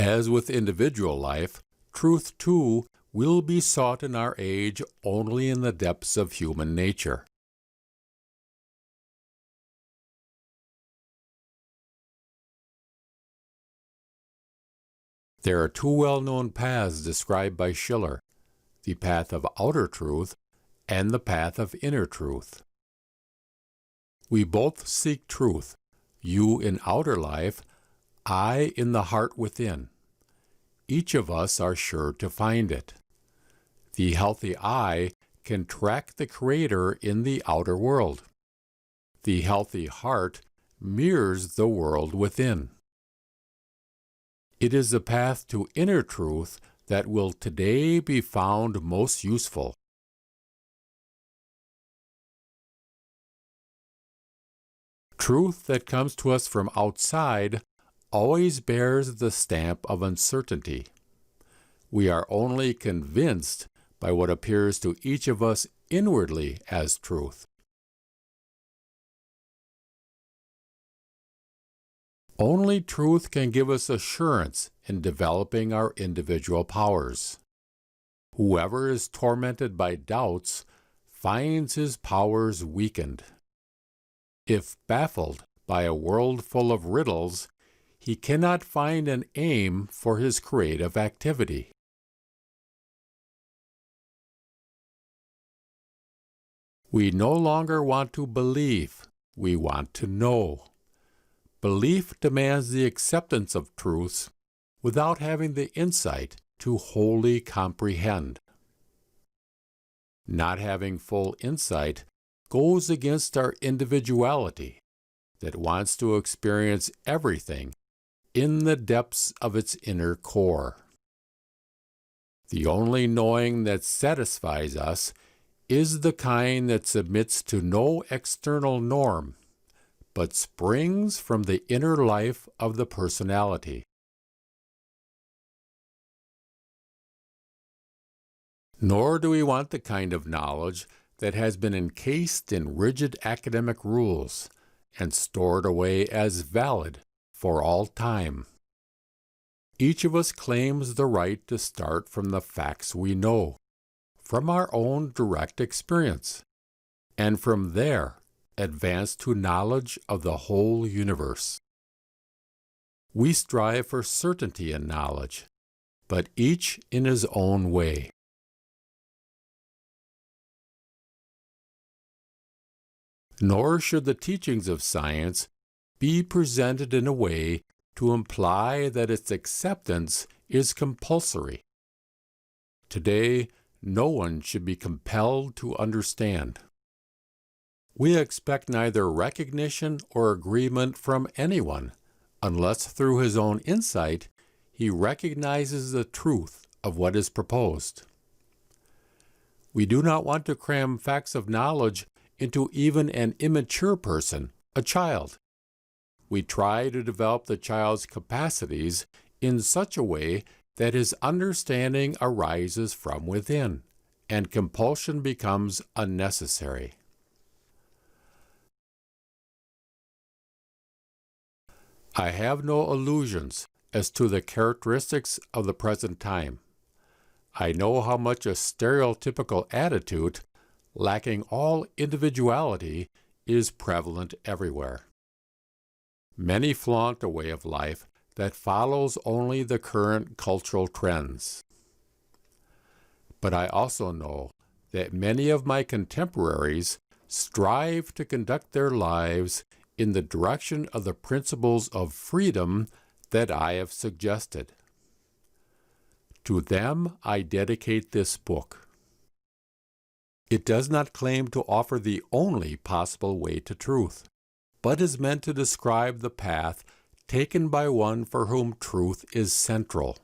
As with individual life, truth too will be sought in our age only in the depths of human nature. There are two well-known paths described by Schiller, the path of outer truth and the path of inner truth. We both seek truth, you in outer life, I in the heart within. Each of us are sure to find it. The healthy I can track the Creator in the outer world. The healthy heart mirrors the world within. It is the path to inner truth that will today be found most useful. Truth that comes to us from outside always bears the stamp of uncertainty. We are only convinced by what appears to each of us inwardly as truth. Only truth can give us assurance in developing our individual powers. Whoever is tormented by doubts finds his powers weakened. If baffled by a world full of riddles, he cannot find an aim for his creative activity. We no longer want to believe, we want to know. Belief demands the acceptance of truths without having the insight to wholly comprehend. Not having full insight goes against our individuality that wants to experience everything in the depths of its inner core. The only knowing that satisfies us is the kind that submits to no external norm, but springs from the inner life of the personality. Nor do we want the kind of knowledge that has been encased in rigid academic rules and stored away as valid for all time. Each of us claims the right to start from the facts we know, from our own direct experience, and from there advance to knowledge of the whole universe. We strive for certainty in knowledge, but each in his own way. Nor should the teachings of science be presented in a way to imply that its acceptance is compulsory. Today, no one should be compelled to understand. We expect neither recognition or agreement from anyone unless through his own insight he recognizes the truth of what is proposed. We do not want to cram facts of knowledge into even an immature person, a child. We try to develop the child's capacities in such a way that his understanding arises from within, and compulsion becomes unnecessary. I have no illusions as to the characteristics of the present time. I know how much a stereotypical attitude, lacking all individuality, is prevalent everywhere. Many flaunt a way of life that follows only the current cultural trends. But I also know that many of my contemporaries strive to conduct their lives in the direction of the principles of freedom that I have suggested. To them I dedicate this book. It does not claim to offer the only possible way to truth, but is meant to describe the path taken by one for whom truth is central.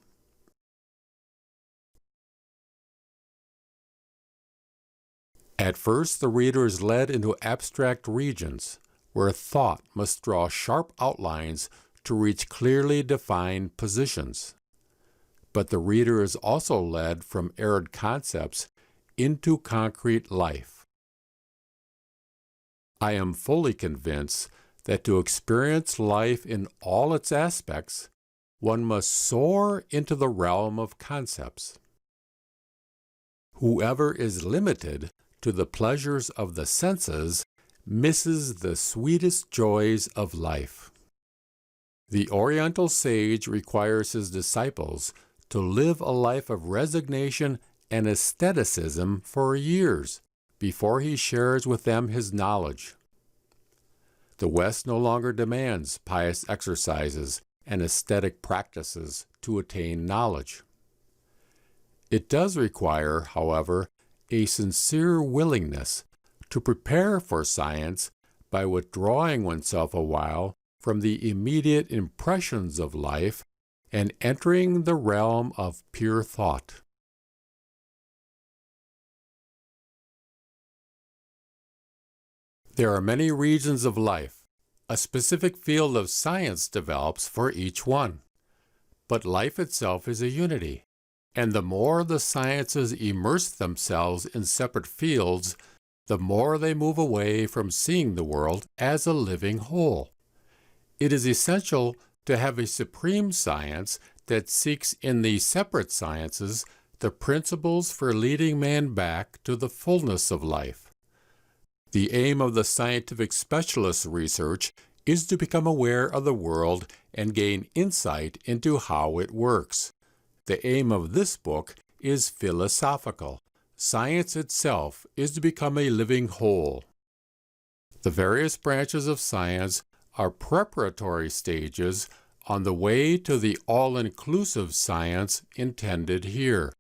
At first, the reader is led into abstract regions, where thought must draw sharp outlines to reach clearly defined positions. But the reader is also led from arid concepts into concrete life. I am fully convinced that to experience life in all its aspects, one must soar into the realm of concepts. Whoever is limited to the pleasures of the senses misses the sweetest joys of life. The Oriental sage requires his disciples to live a life of resignation and asceticism for years before he shares with them his knowledge. The West no longer demands pious exercises and ascetic practices to attain knowledge. It does require, however, a sincere willingness to prepare for science by withdrawing oneself a while from the immediate impressions of life and entering the realm of pure thought. There are many regions of life. A specific field of science develops for each one. But life itself is a unity, and the more the sciences immerse themselves in separate fields, the more they move away from seeing the world as a living whole. It is essential to have a supreme science that seeks in the separate sciences the principles for leading man back to the fullness of life. The aim of the scientific specialist research is to become aware of the world and gain insight into how it works. The aim of this book is philosophical. Science itself is to become a living whole. The various branches of science are preparatory stages on the way to the all-inclusive science intended here.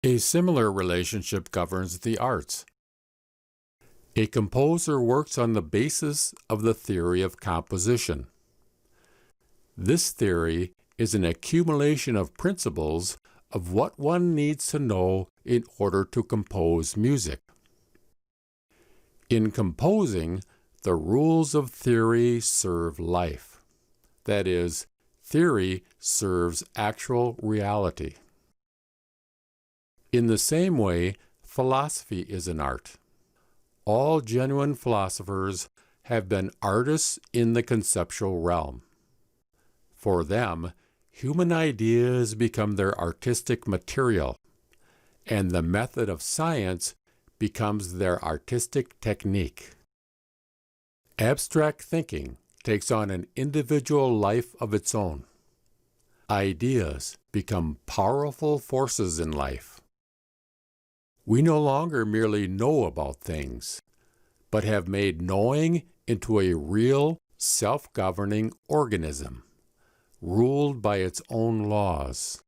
A similar relationship governs the arts. A composer works on the basis of the theory of composition. This theory is an accumulation of principles of what one needs to know in order to compose music. In composing, the rules of theory serve life. That is, theory serves actual reality. In the same way, philosophy is an art. All genuine philosophers have been artists in the conceptual realm. For them, human ideas become their artistic material, and the method of science becomes their artistic technique. Abstract thinking takes on an individual life of its own. Ideas become powerful forces in life. We no longer merely know about things, but have made knowing into a real, self-governing organism, ruled by its own laws.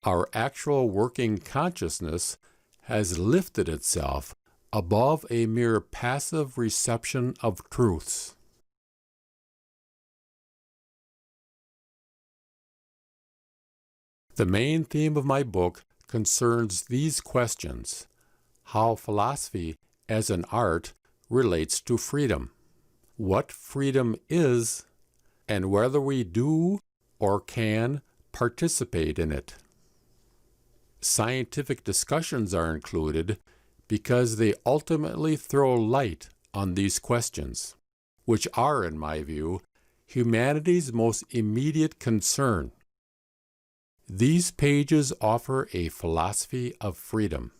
Our actual working consciousness has lifted itself above a mere passive reception of truths. The main theme of my book concerns these questions: how philosophy as an art relates to freedom, what freedom is, and whether we do or can participate in it. Scientific discussions are included because they ultimately throw light on these questions, which are, in my view, humanity's most immediate concern. These pages offer a philosophy of freedom.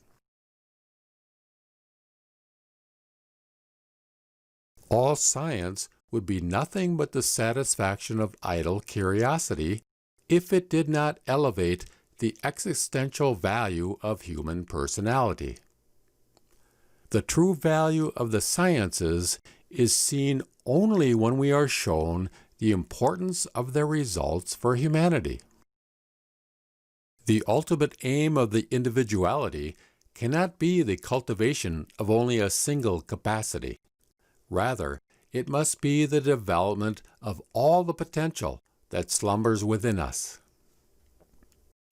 All science would be nothing but the satisfaction of idle curiosity if it did not elevate the existential value of human personality. The true value of the sciences is seen only when we are shown the importance of their results for humanity. The ultimate aim of the individuality cannot be the cultivation of only a single capacity. Rather, it must be the development of all the potential that slumbers within us.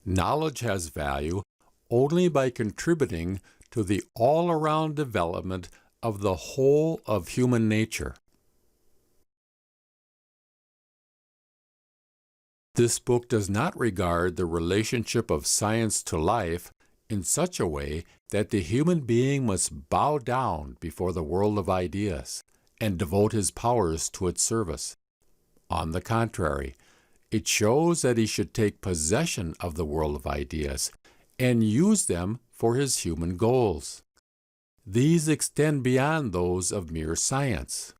Knowledge has value only by contributing to the all-around development of the whole of human nature. This book does not regard the relationship of science to life in such a way that the human being must bow down before the world of ideas and devote his powers to its service. On the contrary, it shows that he should take possession of the world of ideas and use them for his human goals. These extend beyond those of mere science.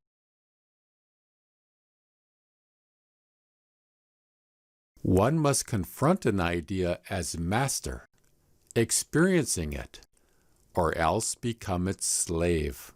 One must confront an idea as master, experiencing it, or else become its slave.